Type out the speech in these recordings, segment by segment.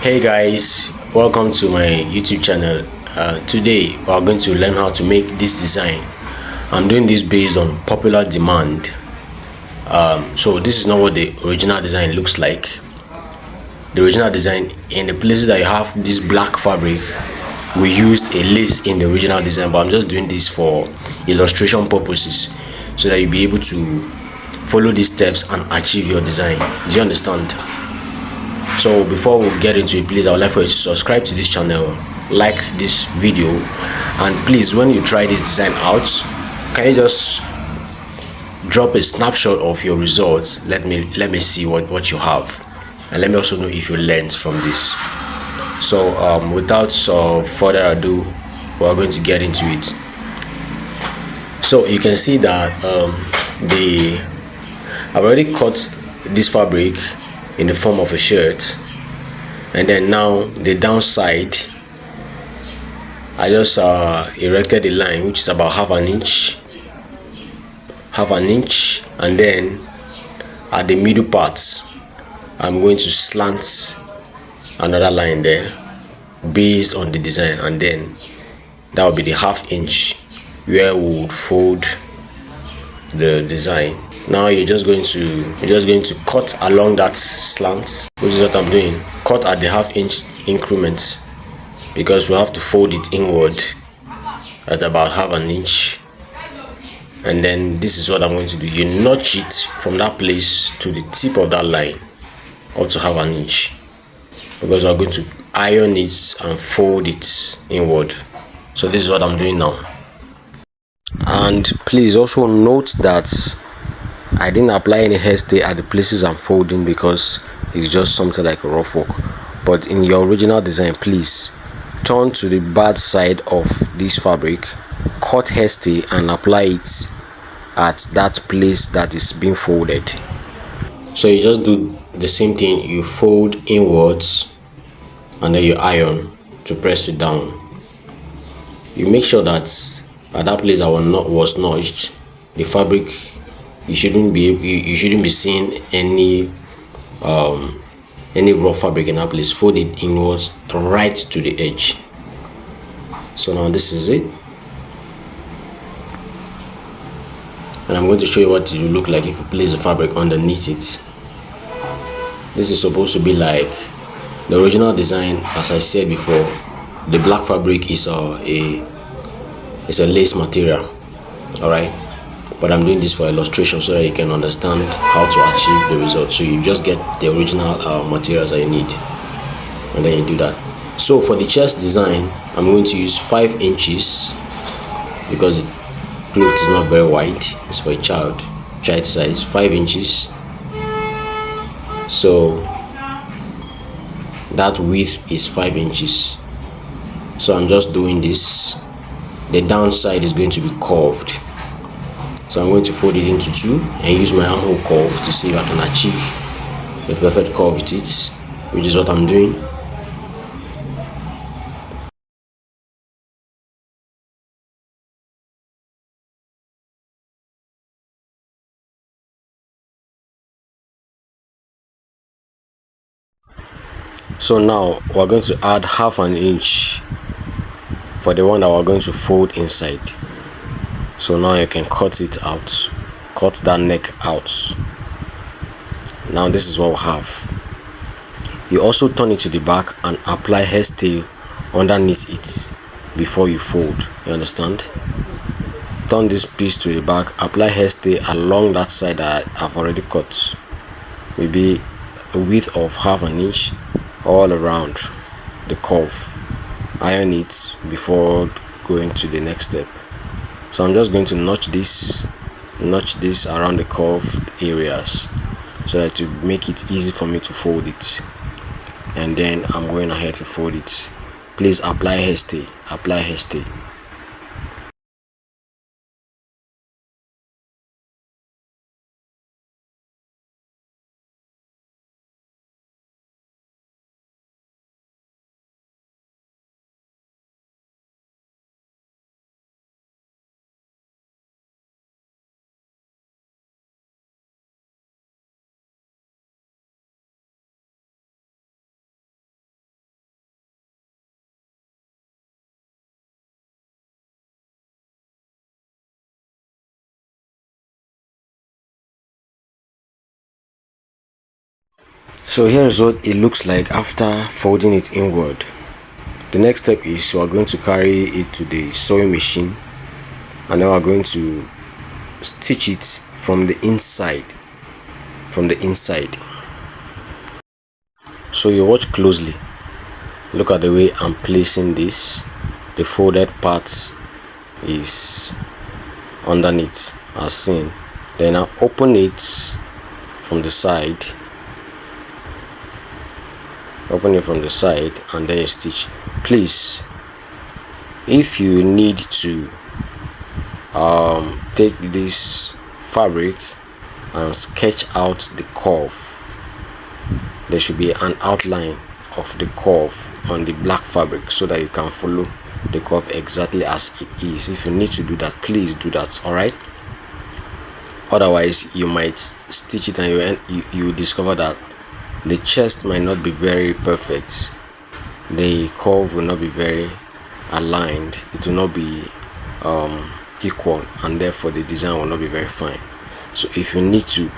Hey guys, welcome to my YouTube channel. Today we are going to learn how to make this design. I'm doing this based on popular demand. So this is not what the original design looks like. The original design, in the places that you have this black fabric, we used a lace in the original design, but I'm just doing this for illustration purposes so that you'll be able to follow these steps and achieve your design. Do you understand? So before we get into it, please, I would like for you to subscribe to this channel, like this video, and please, when you try this design out, can you just drop a snapshot of your results? Let me see what you have, and let me also know if you learned from this. So without further ado, we're going to get into it. So you can see that I've already cut this fabric in the form of a shirt, and then now the downside I just erected a line which is about half an inch, and then at the middle part I'm going to slant another line there based on the design, and then that will be the half inch where we would fold the design. Now you're just going to cut along that slant, which is what I'm doing. Cut at the half inch increment because we have to fold it inward at about half an inch. And then this is what I'm going to do. You notch it from that place to the tip of that line up to half an inch, because we're going to iron it and fold it inward. So this is what I'm doing now. And please also note that I didn't apply any hairstay at the places I'm folding because it's just something like a rough work. But in your original design, please turn to the bad side of this fabric, cut hairstay and apply it at that place that is being folded. So you just do the same thing. You fold inwards and then you iron to press it down. You make sure that at that place that was notched, the fabric, you shouldn't be seeing any raw fabric in that place. Fold it inwards right to the edge. So now this is it, and I'm going to show you what it will look like if you place the fabric underneath it. This is supposed to be like the original design. As I said before, the black fabric is a lace material, all right, but I'm doing this for illustration so that you can understand how to achieve the result. So you just get the original materials that you need, and then you do that. So for the chest design, I'm going to use 5 inches because the cloth is not very wide. It's for a child size. 5 inches. So that width is 5 inches. So I'm just doing this. The downside is going to be curved, so I'm going to fold it into 2 and use my armhole curve to see if I can achieve a perfect curve with it, which is what I'm doing. So now we're going to add half an inch for the one that we're going to fold inside. So now you can cut it out, cut that neck out. Now this is what we have. You also turn it to the back and apply hairstay underneath it before you fold. You understand? Turn this piece to the back, apply hairstay along that side that I've already cut, maybe a width of half an inch all around the curve. Iron it before going to the next step. So I'm just going to notch this around the curved areas so that to make it easy for me to fold it, and then I'm going ahead to fold it. Please apply hairstay. So here is what it looks like after folding it inward. The next step is we are going to carry it to the sewing machine, and then we are going to stitch it from the inside. So you watch closely. Look at the way I'm placing this. The folded part is underneath as seen. Then I open it from the side. And then you stitch. Please, if you need to take this fabric and sketch out the curve, there should be an outline of the curve on the black fabric so that you can follow the curve exactly as it is. If you need to do that, please do that. All right, otherwise you might stitch it and you discover that the chest might not be very perfect, the curve will not be very aligned, it will not be equal, and therefore the design will not be very fine. So if you need to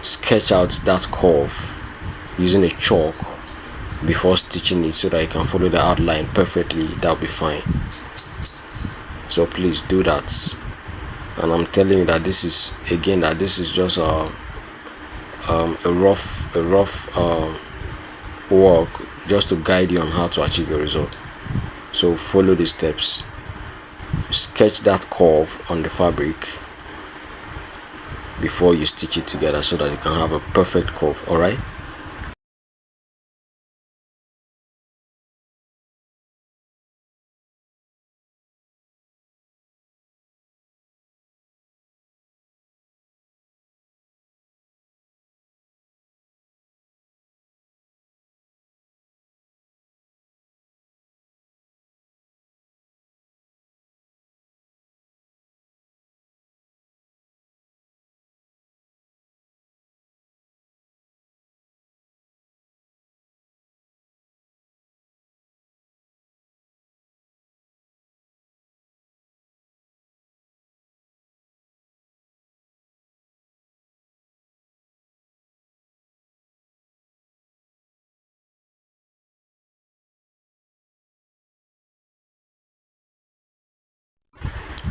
sketch out that curve using a chalk before stitching it so that you can follow the outline perfectly, that'll be fine. So please do that. And I'm telling you that this is just a rough work just to guide you on how to achieve your result. So follow the steps, sketch that curve on the fabric before you stitch it together so that you can have a perfect curve. All right.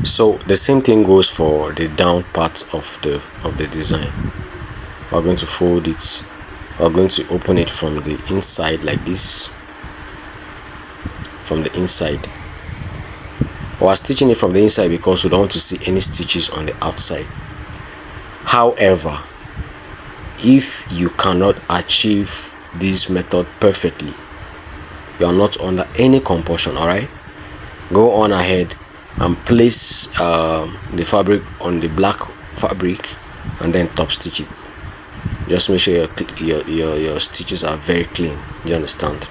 So the same thing goes for the down part of the design. We're going to fold it, we're going to open it from the inside like this. From the inside, we're stitching it from the inside because we don't want to see any stitches on the outside. However, if you cannot achieve this method perfectly, you are not under any compulsion. All right, go on ahead and place the fabric on the black fabric and then top stitch it. Just make sure your stitches are very clean. You understand?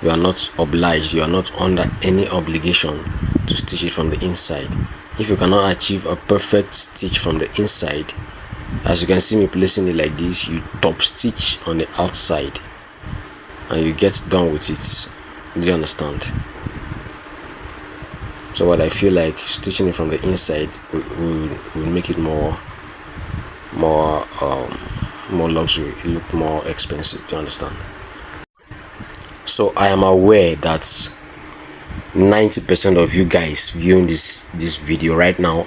You are not obliged, you are not under any obligation to stitch it from the inside. If you cannot achieve a perfect stitch from the inside, as you can see me placing it like this, you top stitch on the outside and you get done with it. Do you understand? So what I feel like stitching it from the inside will make it more luxury. It look more expensive. Do you understand? So I am aware that 90% of you guys viewing this video right now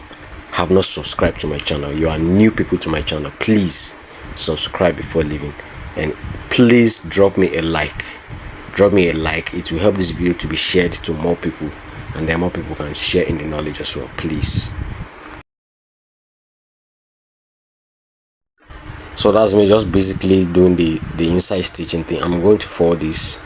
have not subscribed to my channel. You are new people to my channel. Please subscribe before leaving, and please drop me a like. It will help this video to be shared to more people, and then more people can share in the knowledge as well. Please. So that's me just basically doing the inside stitching thing. I'm going to forward this.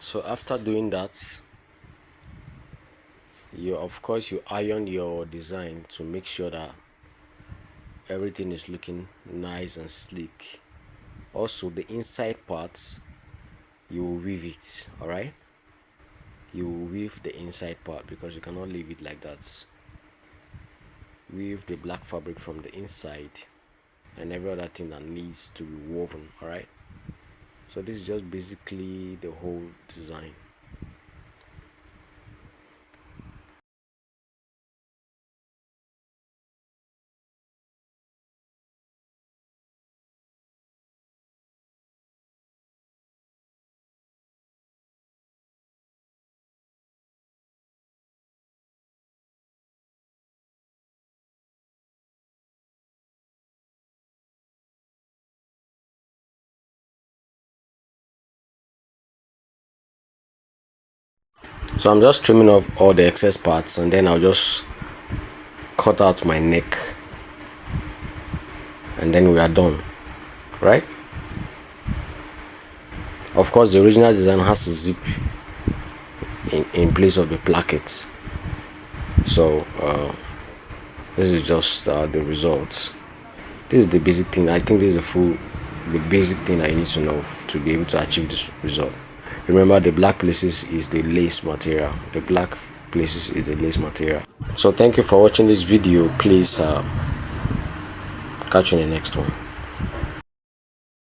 So after doing that, you of course you iron your design to make sure that everything is looking nice and sleek. Also the inside parts, you will weave it. All right, you will weave the inside part because you cannot leave it like that. Weave the black fabric from the inside and every other thing that needs to be woven. All right, so this is just basically the whole design. So I'm just trimming off all the excess parts and then I'll just cut out my neck and then we are done, right? Of course the original design has to zip in place of the placket. So this is just the results. This is the basic thing. I think this is the basic thing that you need to know to be able to achieve this result. Remember, the black places is the lace material. The black places is the lace material. So thank you for watching this video. Please catch you in the next one.